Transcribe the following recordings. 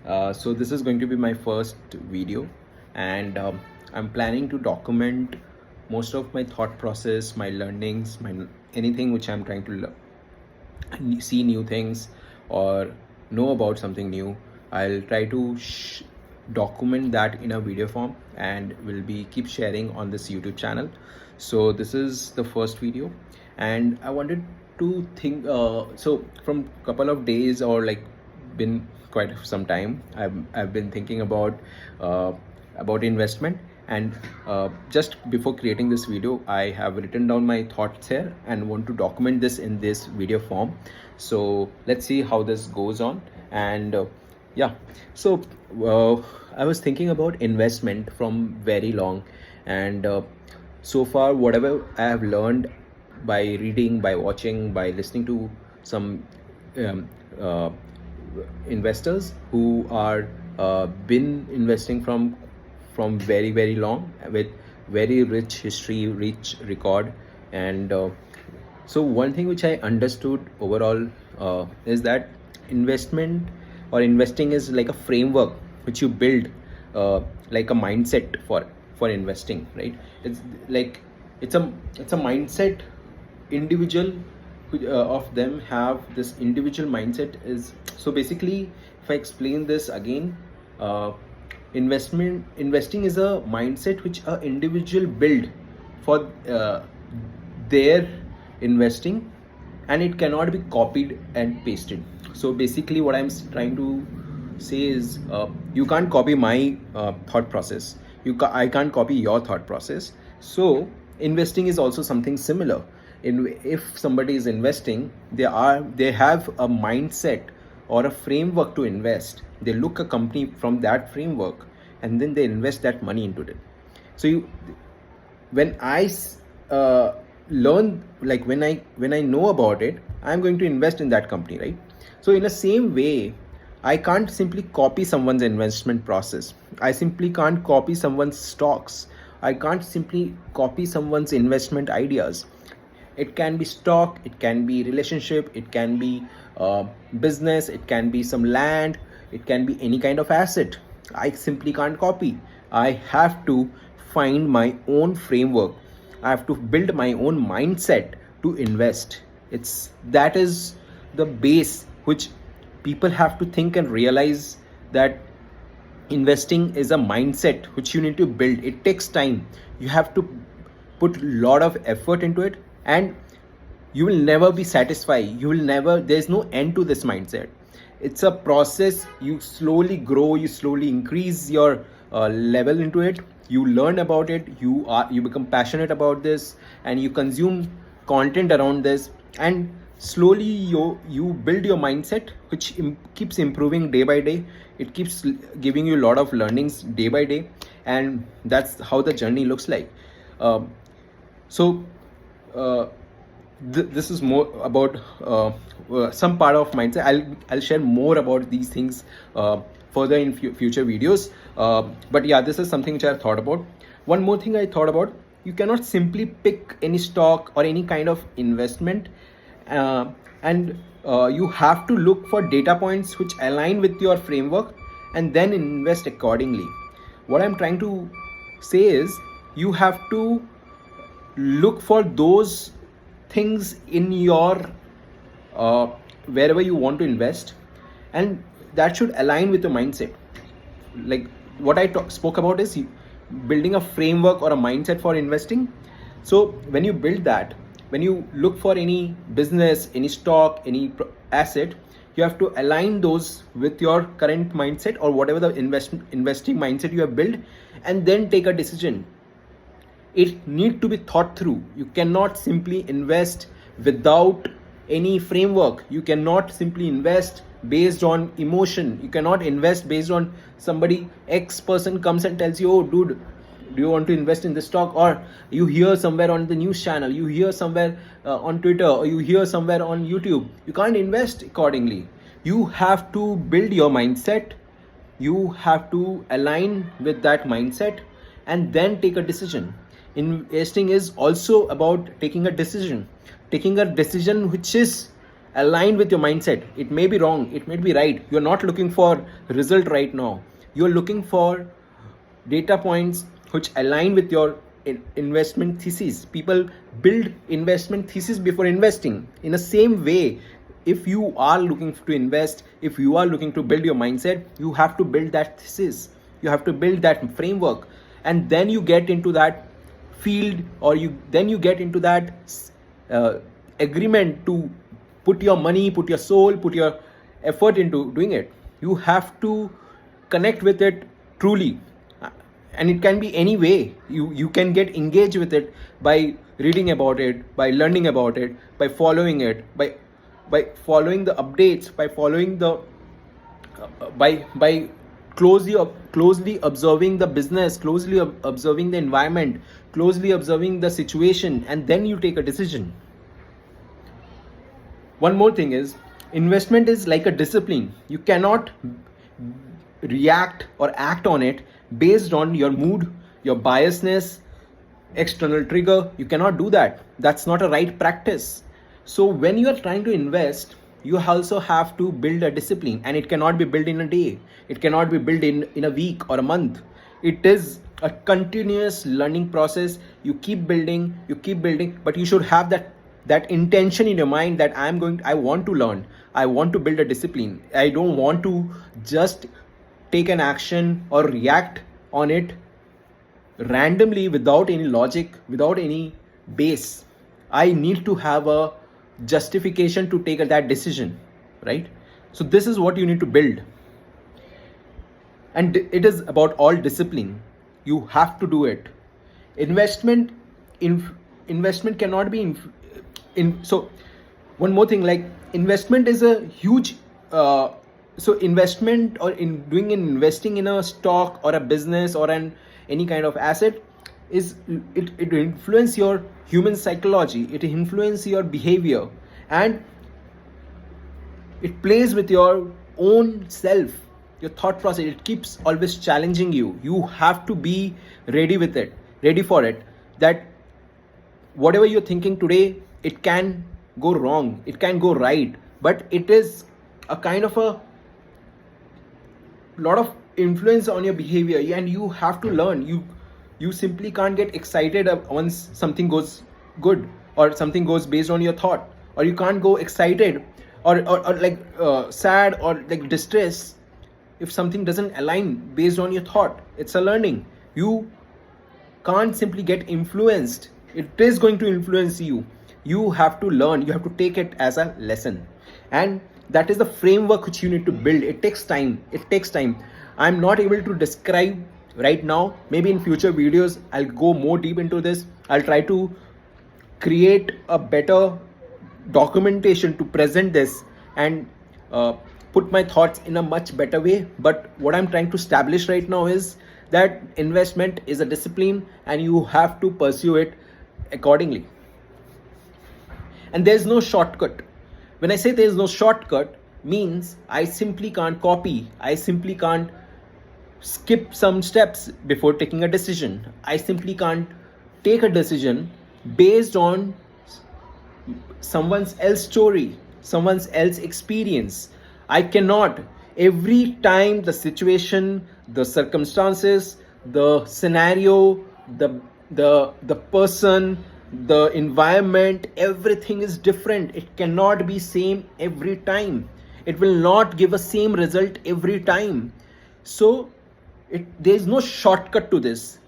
So this is going to be my first video, and I'm planning to document most of my thought process, my learnings, my anything which I'm trying to see new things or know about something new. I'll try to document that in a video form, and will be keep sharing on this YouTube channel. So this is the first video, and I wanted to think so from couple of days, or like been quite some time, I've been thinking about investment. And just before creating this video, I have written down my thoughts here and want to document this in this video form. So let's see how this goes on. And yeah, so I was thinking about investment from very long. And so far, whatever I have learned by reading, by watching, by listening to some um, uh, investors who are been investing from very long, with very rich history, rich record. And so one thing which I understood overall is that investment or investing is like a framework which you build, like a mindset for investing, right? It's like it's a mindset. Individual of them have this individual mindset. Is so basically, if I explain this again, uh, investing is a mindset which a individual build for their investing, and it cannot be copied and pasted. So basically what I'm trying to say is, you can't copy my thought process. I can't copy your thought process. So investing is also something similar. If somebody is investing, they have a mindset or a framework to invest. They look a company from that framework, and then they invest that money into it. So when I learn, like when I know about it, I'm going to invest in that company, right? So in the same way, I can't simply copy someone's investment process. I simply can't copy someone's stocks. I can't simply copy someone's investment ideas. It can be stock, it can be relationship, it can be business, it can be some land, it can be any kind of asset. I simply can't copy. I have to find my own framework. I have to build my own mindset to invest. That is the base which people have to think and realize, that investing is a mindset which you need to build. It takes time. You have to put a lot of effort into it, and you will never be satisfied. There's no end to this mindset. It's a process. You slowly grow, you slowly increase your level into it. You learn about it, you become passionate about this, and you consume content around this, and slowly you build your mindset, which keeps improving day by day. It keeps giving you a lot of learnings day by day, and that's how the journey looks like. So this is more about some part of mindset. I'll share more about these things further in future videos. But yeah, this is something which I thought about. One more thing I thought about: you cannot simply pick any stock or any kind of investment, and you have to look for data points which align with your framework, and then invest accordingly. What I'm trying to say is, you have to look for those things in your uh, wherever you want to invest, and that should align with your mindset. Like what I spoke about is building a framework or a mindset for investing. So when you build that, when you look for any business, any stock, any asset, you have to align those with your current mindset, or whatever the investing mindset you have built, and then take a decision. It need to be thought through. You cannot simply invest without any framework. You cannot simply invest based on emotion. You cannot invest based on somebody X person comes and tells you, oh dude, do you want to invest in this stock? Or you hear somewhere on the news channel, you hear somewhere on Twitter, or you hear somewhere on YouTube. You can't invest accordingly. You have to build your mindset. You have to align with that mindset, and then take a decision. Investing is also about taking a decision which is aligned with your mindset. It may be wrong, it may be right. You're not looking for result right now. You're looking for data points which align with your investment thesis. People build investment thesis before investing. In the same way, if you are looking to invest, if you are looking to build your mindset, you have to build that thesis, you have to build that framework, and then you get into that field, or you get into that agreement to put your money, put your soul, put your effort into doing it. You have to connect with it truly. And it can be any way. You can get engaged with it by reading about it, by learning about it, by following it, by following the updates, by following the by closely observing the business, closely observing the environment, closely observing the situation, and then you take a decision. One more thing is, investment is like a discipline. You cannot react or act on it based on your mood, your biasness, external trigger. You cannot do that. That's not a right practice. So when you are trying to invest, you also have to build a discipline, and it cannot be built in a day. It cannot be built in a week or a month. It is a continuous learning process. You keep building, but you should have that intention in your mind that I want to learn, I want to build a discipline. I don't want to just take an action or react on it randomly without any logic, without any base. I need to have a justification to take that decision, right? So this is what you need to build. And it is about all discipline. You have to do it. Investment cannot be so one more thing, like investment is a huge so investment, or investing in a stock or a business or any kind of asset, is it influence your human psychology, it influence your behavior, and it plays with your own self, your thought process. It keeps always challenging you. You have to be ready for it, that whatever you're thinking today, it can go wrong, it can go right, but it is a kind of a lot of influence on your behavior, and you have to learn. You simply can't get excited once something goes good, or something goes based on your thought, or you can't go excited or like sad or like distressed if something doesn't align based on your thought. It's a learning. You can't simply get influenced. It is going to influence you. You have to learn, you have to take it as a lesson, and that is the framework which you need to build. It takes time. I'm not able to describe right now. Maybe in future videos I'll go more deep into this. I'll try to create a better documentation to present this and put my thoughts in a much better way. But what I'm trying to establish right now is that investment is a discipline, and you have to pursue it accordingly. And there's no shortcut. When I say there's no shortcut, means I simply can't copy, I simply can't skip some steps before taking a decision. I simply can't take a decision based on someone else's story, someone else's experience. I cannot. Every time the situation, the circumstances, the scenario, the person, the environment, everything is different. It cannot be same every time. It will not give a same result every time. So there is no shortcut to this.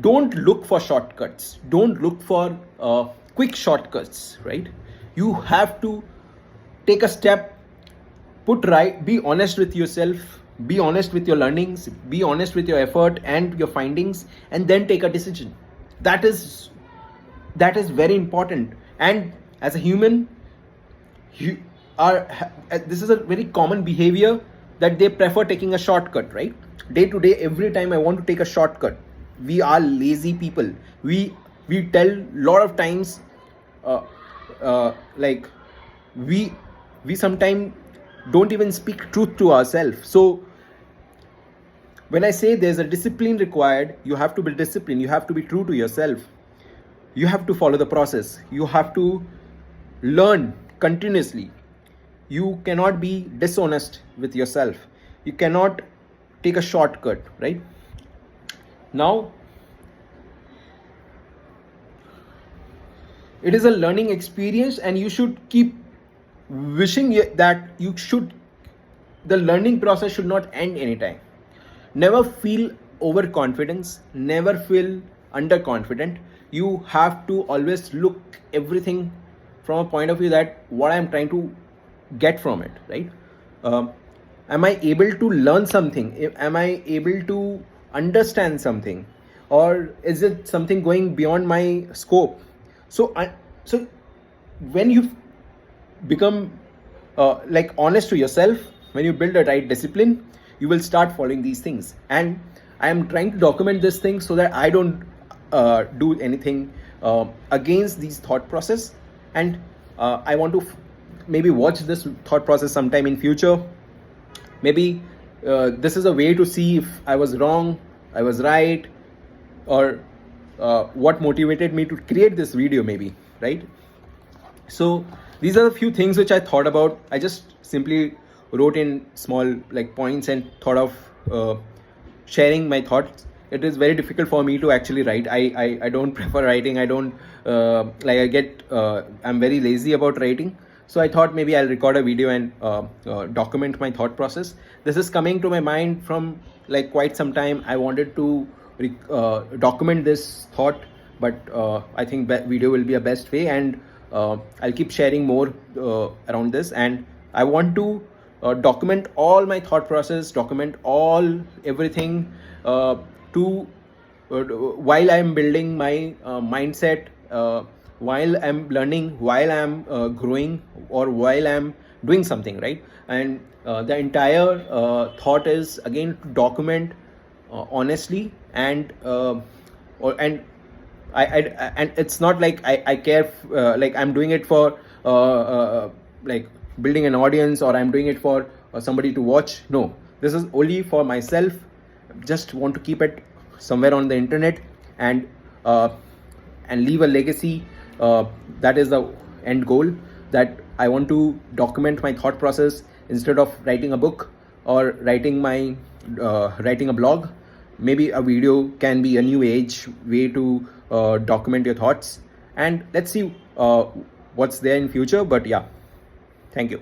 Don't look for shortcuts. Don't look for quick shortcuts, right? You have to take a step, be honest with yourself, be honest with your learnings, be honest with your effort and your findings, and then take a decision. That is very important. And as a human, this is a very common behavior, that they prefer taking a shortcut, right? Day to day, every time I want to take a shortcut. We are lazy people. We tell a lot of times like we sometimes don't even speak truth to ourselves. So when I say there's a discipline required, you have to be disciplined, you have to be true to yourself, you have to follow the process, you have to learn continuously. You cannot be dishonest with yourself. You cannot take a shortcut, right? Now, it is a learning experience, and you should keep wishing that the learning process should not end anytime. Never feel overconfidence, never feel underconfident. You have to always look everything from a point of view that what I'm trying to get from it, right? um, am I able to learn something? Am I able to understand something, or is it something going beyond my scope? So when you become like honest to yourself, when you build a right discipline, you will start following these things. And I am trying to document this thing so that I don't do anything against these thought process. And I want to maybe watch this thought process sometime in future. Maybe this is a way to see if I was wrong, I was right, or what motivated me to create this video, maybe, right? So these are the few things which I thought about. I just simply wrote in small like points and thought of sharing my thoughts. It is very difficult for me to actually write. I don't prefer writing. I don't I'm very lazy about writing. So I thought maybe I'll record a video and document my thought process. This is coming to my mind from like quite some time. I wanted to document this thought, but I think video will be a best way, and I'll keep sharing more around this. And I want to document all my thought process, document everything while I'm building my mindset, while I'm learning, while I'm growing, or while I'm doing something, right? And the entire thought is again to document honestly, and and it's not like I care like I'm doing it for like building an audience, or I'm doing it for somebody to watch. No, this is only for myself. Just want to keep it somewhere on the internet, and leave a legacy. That is the end goal, that I want to document my thought process instead of writing a book or writing a blog. Maybe a video can be a new age way to document your thoughts, and let's see what's there in future. But yeah, thank you.